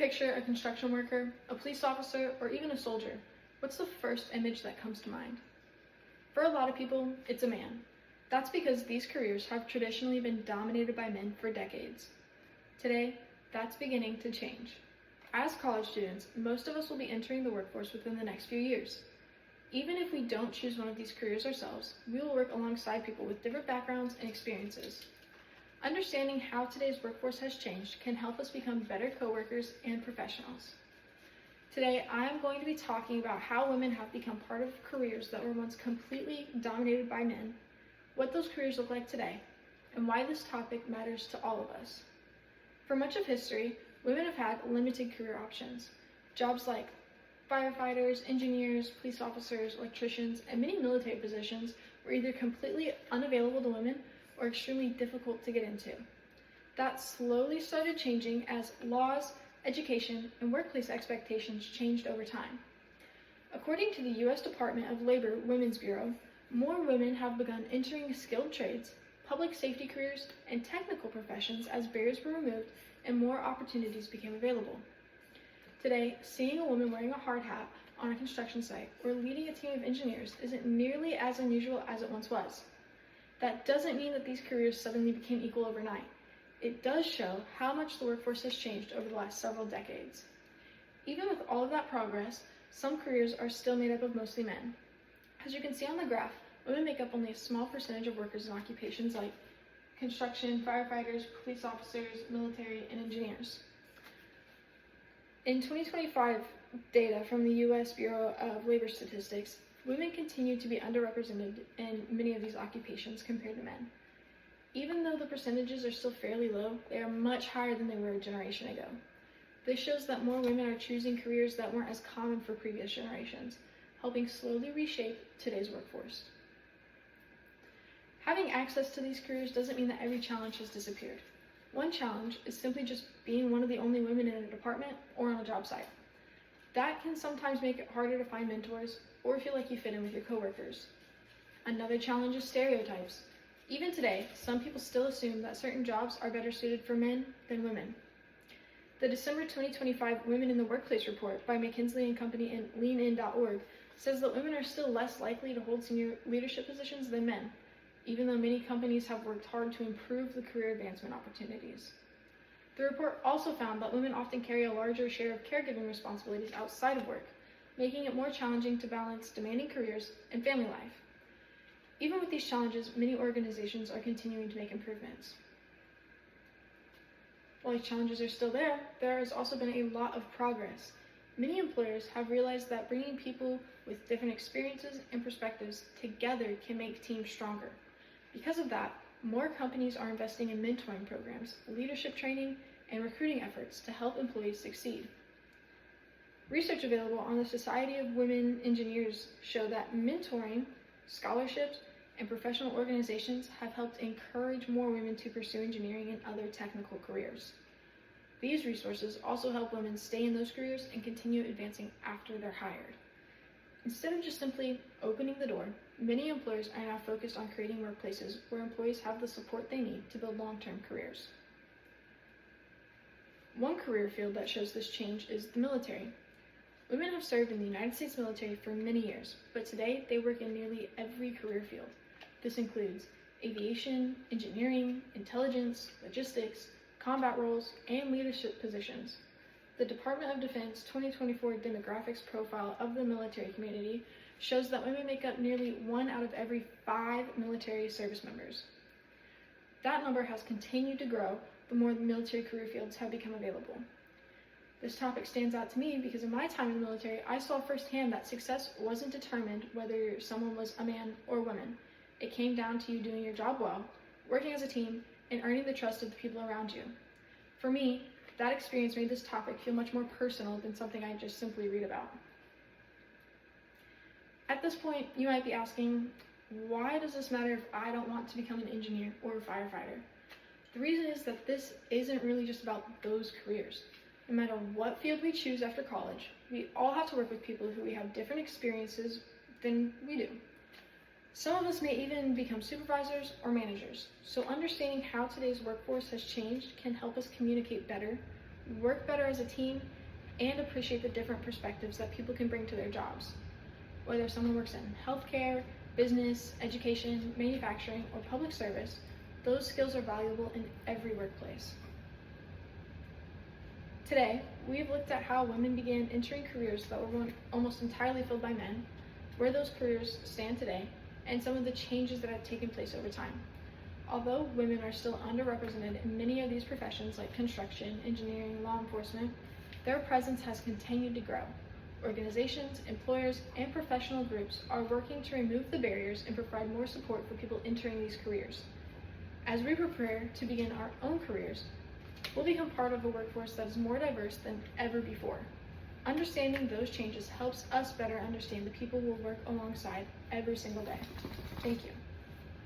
picture a construction worker, a police officer, or even a soldier, what's the first image that comes to mind? For a lot of people, it's a man. That's because these careers have traditionally been dominated by men for decades. Today, that's beginning to change. As college students, most of us will be entering the workforce within the next few years. Even if we don't choose one of these careers ourselves, we will work alongside people with different backgrounds and experiences. Understanding how today's workforce has changed can help us become better coworkers and professionals. Today, I am going to be talking about how women have become part of careers that were once completely dominated by men, what those careers look like today, and why this topic matters to all of us. For much of history, women have had limited career options. Jobs like firefighters, engineers, police officers, electricians, and many military positions were either completely unavailable to women or extremely difficult to get into. That slowly started changing as laws, education, and workplace expectations changed over time. According to the U.S. Department of Labor Women's Bureau, more women have begun entering skilled trades, public safety careers, and technical professions as barriers were removed and more opportunities became available. Today, seeing a woman wearing a hard hat on a construction site or leading a team of engineers isn't nearly as unusual as it once was. That doesn't mean that these careers suddenly became equal overnight. It does show how much the workforce has changed over the last several decades. Even with all of that progress, some careers are still made up of mostly men. As you can see on the graph, women make up only a small percentage of workers in occupations like construction, firefighters, police officers, military, and engineers. In 2025 data from the U.S. Bureau of Labor Statistics, women continue to be underrepresented in many of these occupations compared to men. Even though the percentages are still fairly low, they are much higher than they were a generation ago. This shows that more women are choosing careers that weren't as common for previous generations, helping slowly reshape today's workforce. Having access to these careers doesn't mean that every challenge has disappeared. One challenge is simply just being one of the only women in a department or on a job site. That can sometimes make it harder to find mentors or feel like you fit in with your coworkers. Another challenge is stereotypes. Even today, some people still assume that certain jobs are better suited for men than women. The December 2025 Women in the Workplace report by McKinsey & Company and leanin.org says that women are still less likely to hold senior leadership positions than men, even though many companies have worked hard to improve the career advancement opportunities. The report also found that women often carry a larger share of caregiving responsibilities outside of work, making it more challenging to balance demanding careers and family life. Even with these challenges, many organizations are continuing to make improvements. While these challenges are still there, there has also been a lot of progress. Many employers have realized that bringing people with different experiences and perspectives together can make teams stronger. Because of that, more companies are investing in mentoring programs, leadership training, and recruiting efforts to help employees succeed. Research available on the Society of Women Engineers show that mentoring, scholarships, and professional organizations have helped encourage more women to pursue engineering and other technical careers. These resources also help women stay in those careers and continue advancing after they're hired. Instead of just simply opening the door, many employers are now focused on creating workplaces where employees have the support they need to build long-term careers. One career field that shows this change is the military. Women have served in the United States military for many years, but today they work in nearly every career field. This includes aviation, engineering, intelligence, logistics, combat roles, and leadership positions. The Department of Defense 2024 demographics profile of the military community shows that women make up nearly 1 out of every 5 military service members. That number has continued to grow the more the military career fields have become available. This topic stands out to me because in my time in the military, I saw firsthand that success wasn't determined whether someone was a man or woman. It came down to you doing your job well, working as a team, and earning the trust of the people around you. For me, that experience made this topic feel much more personal than something I just simply read about. At this point, you might be asking, why does this matter if I don't want to become an engineer or a firefighter? The reason is that this isn't really just about those careers. No matter what field we choose after college, we all have to work with people who we have different experiences than we do. Some of us may even become supervisors or managers, so understanding how today's workforce has changed can help us communicate better, work better as a team, and appreciate the different perspectives that people can bring to their jobs. Whether someone works in healthcare, business, education, manufacturing, or public service, those skills are valuable in every workplace. Today, we've looked at how women began entering careers that were almost entirely filled by men, where those careers stand today, and some of the changes that have taken place over time. Although women are still underrepresented in many of these professions like construction, engineering, law enforcement, their presence has continued to grow. Organizations, employers, and professional groups are working to remove the barriers and provide more support for people entering these careers. As we prepare to begin our own careers, we'll become part of a workforce that is more diverse than ever before. Understanding those changes helps us better understand the people we'll work alongside every single day. Thank you.